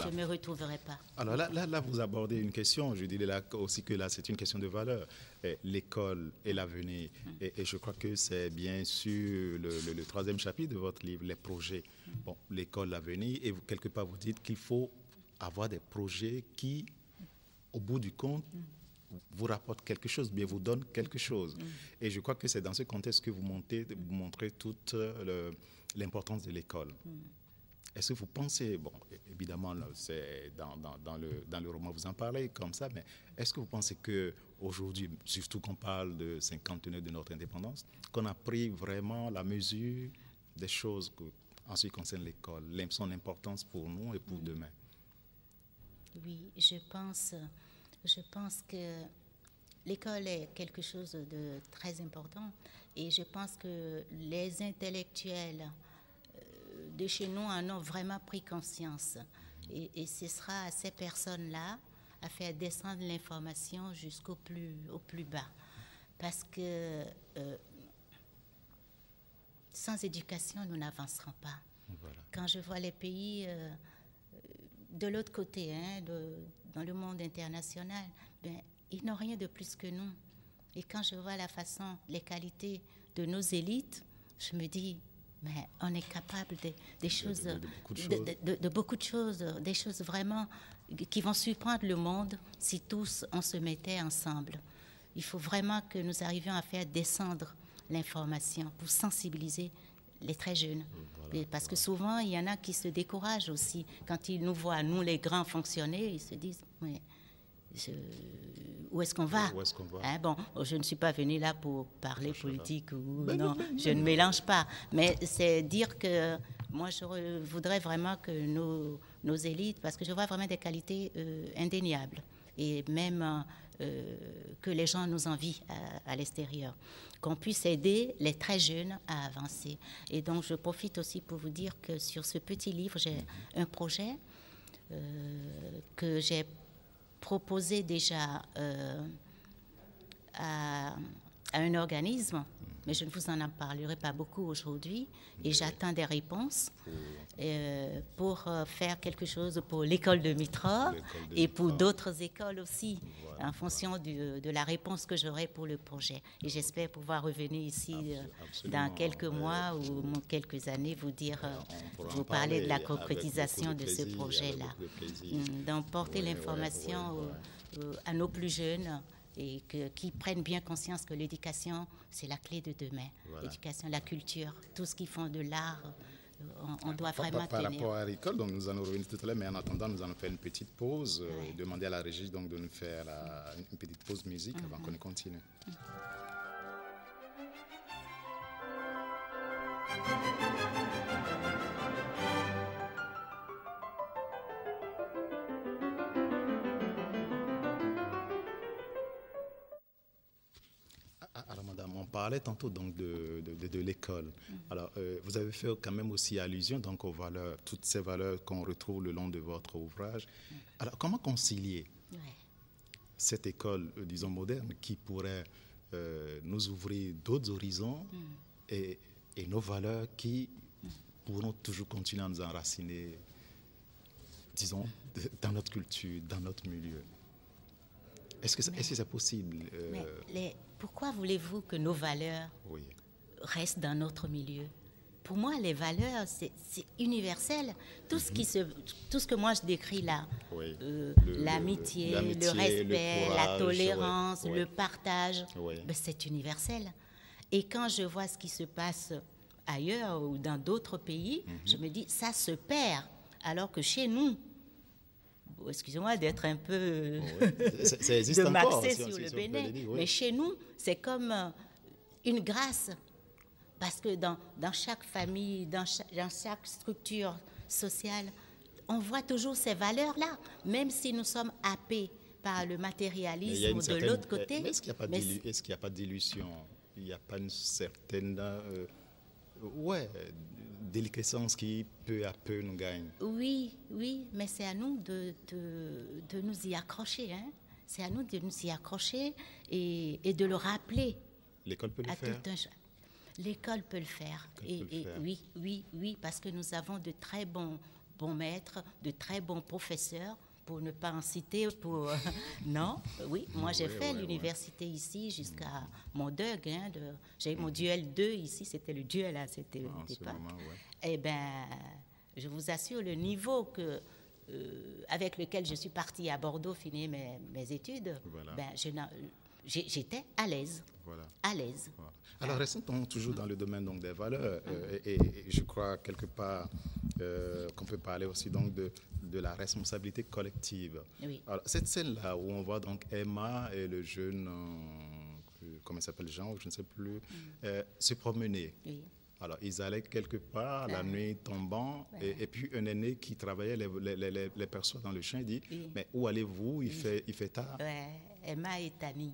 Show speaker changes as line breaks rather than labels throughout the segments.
je ne me retrouverai pas.
Alors là, vous abordez une question, je dirais là aussi que là, c'est une question de valeur. L'école et l'avenir. Et je crois que c'est bien sûr le troisième chapitre de votre livre, les projets. Bon, l'école, l'avenir, et vous, quelque part, vous dites qu'il faut avoir des projets qui, au bout du compte, vous rapportent quelque chose, bien vous donnent quelque chose. Et je crois que c'est dans ce contexte que vous montrez toute l'importance de l'école. Est-ce que vous pensez, bon, évidemment, c'est dans le roman, vous en parlez comme ça, mais est-ce que vous pensez qu'aujourd'hui, surtout qu'on parle de 50 années de notre indépendance, qu'on a pris vraiment la mesure des choses en ce qui concerne l'école, son importance pour nous et pour demain?
Oui, je pense que l'école est quelque chose de très important et je pense que les intellectuels de chez nous en ont vraiment pris conscience. Et ce sera à ces personnes-là à faire descendre l'information jusqu'au plus bas. Parce que sans éducation, nous n'avancerons pas. Voilà. Quand je vois les pays de l'autre côté, dans le monde international, ils n'ont rien de plus que nous. Et quand je vois la façon, les qualités de nos élites, je me dis, mais on est capable de choses, de beaucoup de choses, des choses vraiment qui vont surprendre le monde si tous on se mettait ensemble. Il faut vraiment que nous arrivions à faire descendre l'information pour sensibiliser les très jeunes. Voilà, parce que souvent, il y en a qui se découragent aussi. Quand ils nous voient, nous les grands, fonctionner, ils se disent, mais où est-ce qu'on va? Bon, je ne suis pas venue là pour parler politique non, je ne mélange pas. Mais c'est dire que moi, je voudrais vraiment que nos élites, parce que je vois vraiment des qualités indéniables, et même que les gens nous envient à l'extérieur, qu'on puisse aider les très jeunes à avancer. Et donc, je profite aussi pour vous dire que sur ce petit livre, j'ai un projet que j'ai proposé déjà à un organisme, mais je ne vous en parlerai pas beaucoup aujourd'hui, et j'attends des réponses pour faire quelque chose pour l'école de Mitra et pour d'autres écoles aussi, voilà, en fonction de la réponse que j'aurai pour le projet. Et j'espère pouvoir revenir ici dans quelques mois ou quelques années, vous parler de la concrétisation de ce projet-là. Donc, porter l'information à nos plus jeunes, et qui prennent bien conscience que l'éducation, c'est la clé de demain. Voilà. L'éducation, la culture, tout ce qu'ils font de l'art, on doit vraiment
par
tenir.
Rapport à l'école, donc nous allons revenir tout à l'heure, mais en attendant, nous allons faire une petite pause, demander à la régie donc, de nous faire une petite pause musique avant qu'on continue. Alors, madame, on parlait tantôt donc de l'école. Alors, vous avez fait quand même aussi allusion donc aux valeurs, toutes ces valeurs qu'on retrouve le long de votre ouvrage. Alors, comment concilier cette école, disons, moderne, qui pourrait nous ouvrir d'autres horizons et nos valeurs qui pourront toujours continuer à nous enraciner, disons, dans notre culture, dans notre milieu? Est-ce que c'est possible?
Pourquoi voulez-vous que nos valeurs restent dans notre milieu? Pour moi, les valeurs, c'est universel. Tout ce que moi je décris là, l'amitié, le respect, la tolérance, le partage, c'est universel. Et quand je vois ce qui se passe ailleurs ou dans d'autres pays, je me dis, ça se perd. Alors que chez nous, excusez-moi d'être un peu de m'axer sur le Bénin, mais chez nous, c'est comme une grâce, parce que dans chaque famille, dans chaque structure sociale, on voit toujours ces valeurs-là, même si nous sommes happés par le matérialisme de l'autre côté.
Est-ce qu'il n'y a pas d'illusion? Il n'y a pas une certaine déliquescence qui peu à peu nous gagne?
Oui, mais c'est à nous de nous y accrocher. Hein? C'est à nous de nous y accrocher et de le rappeler.
L'école peut le faire.
L'école peut le faire. Oui, parce que nous avons de très bons bons maîtres, de très bons professeurs, pour ne pas en citer, non, oui, moi j'ai fait l'université ici jusqu'à mon DUG, hein, j'ai eu mon duel 2 ici, c'était le duel, là, c'était le départ. Eh bien, je vous assure, le niveau avec lequel je suis partie à Bordeaux finir mes études, ben, j'étais à l'aise. À l'aise.
Voilà. Alors, restons toujours dans le domaine donc, des valeurs. Et je crois quelque part qu'on peut parler aussi donc, de la responsabilité collective.
Oui.
Alors, cette scène-là où on voit donc Emma et le jeune, comment il s'appelle, Jean, je ne sais plus, se promener. Oui. Alors, ils allaient quelque part, la nuit tombant, et puis un aîné qui travaillait les perçoit dans le champ, il dit, mais où allez-vous, il fait tard.
Emma et Tani.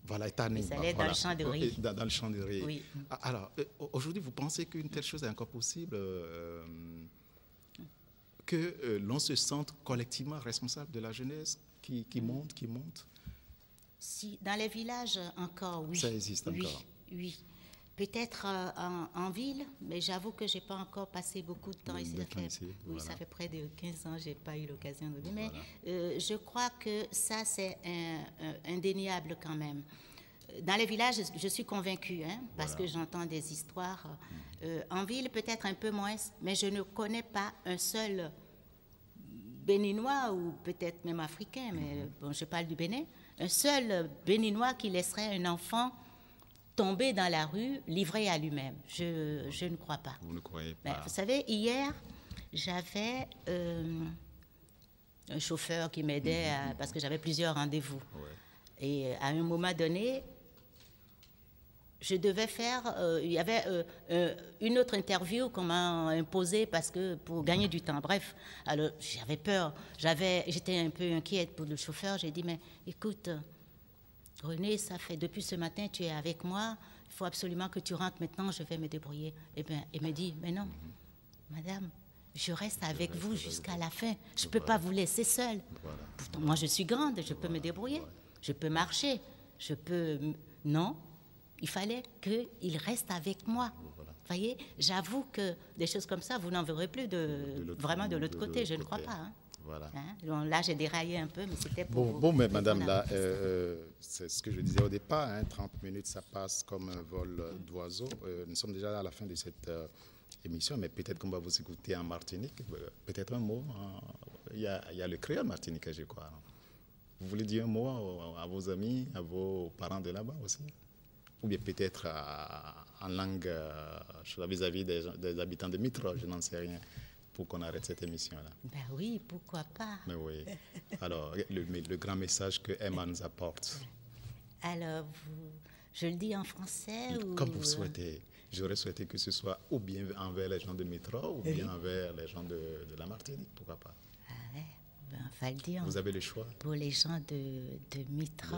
Voilà, et Tani.
Ils allaient dans le champ de riz.
Dans le champ de riz.
Oui.
Alors, aujourd'hui, vous pensez qu'une telle chose est encore possible, que l'on se sente collectivement responsable de la jeunesse qui monte?
Si, dans les villages, encore, oui.
Ça existe encore.
Oui. Peut-être en ville, mais j'avoue que je n'ai pas encore passé beaucoup de temps ici. Ça fait près de 15 ans que je n'ai pas eu l'occasion de venir. Mais je crois que ça, c'est indéniable quand même. Dans les villages, je suis convaincue, hein, parce que j'entends des histoires. En ville, peut-être un peu moins, mais je ne connais pas un seul Béninois, ou peut-être même africain, mais bon, je parle du Bénin, un seul Béninois qui laisserait un enfant tomber dans la rue, livré à lui-même. Je ne crois pas.
Vous ne croyez pas?
Mais, vous savez, hier, j'avais un chauffeur qui m'aidait parce que j'avais plusieurs rendez-vous. Et à un moment donné, je devais faire... il y avait une autre interview qu'on m'a imposée pour gagner du temps. Bref, alors j'avais peur. J'étais un peu inquiète pour le chauffeur. J'ai dit, mais écoute... René, ça fait depuis ce matin, tu es avec moi, il faut absolument que tu rentres maintenant, je vais me débrouiller. Eh bien, il me dit, mais non, madame, je reste avec vous jusqu'à la fin, je ne peux pas vous laisser seule. Pourtant, moi, je suis grande, je peux me débrouiller, je peux marcher, Non, il fallait qu'il reste avec moi. Vous voyez, j'avoue que des choses comme ça, vous n'en verrez plus vraiment de l'autre côté, je ne crois pas. Hein.
Voilà.
Hein? Là, j'ai déraillé un peu, mais c'était pour...
Bon, mais madame, là, c'est ce que je disais au départ, hein, 30 minutes, ça passe comme un vol d'oiseau. Nous sommes déjà à la fin de cette émission, mais peut-être qu'on va vous écouter en Martinique. Peut-être un mot. Il y a le créole martiniquais, je crois. Vous voulez dire un mot à vos amis, à vos parents de là-bas aussi? Ou bien peut-être en langue vis-à-vis des habitants de Mitro, je n'en sais rien. Pour qu'on arrête cette émission-là.
Ben oui, pourquoi pas.
Mais oui. Alors, le grand message que Emma nous apporte.
Alors, je le dis en français ou...
Comme vous souhaitez. J'aurais souhaité que ce soit ou bien envers les gens de Mitro ou bien envers les gens de la Martinique, pourquoi pas.
Ah ouais, ben, on va le dire.
Vous avez le choix.
Pour les gens de Mitro.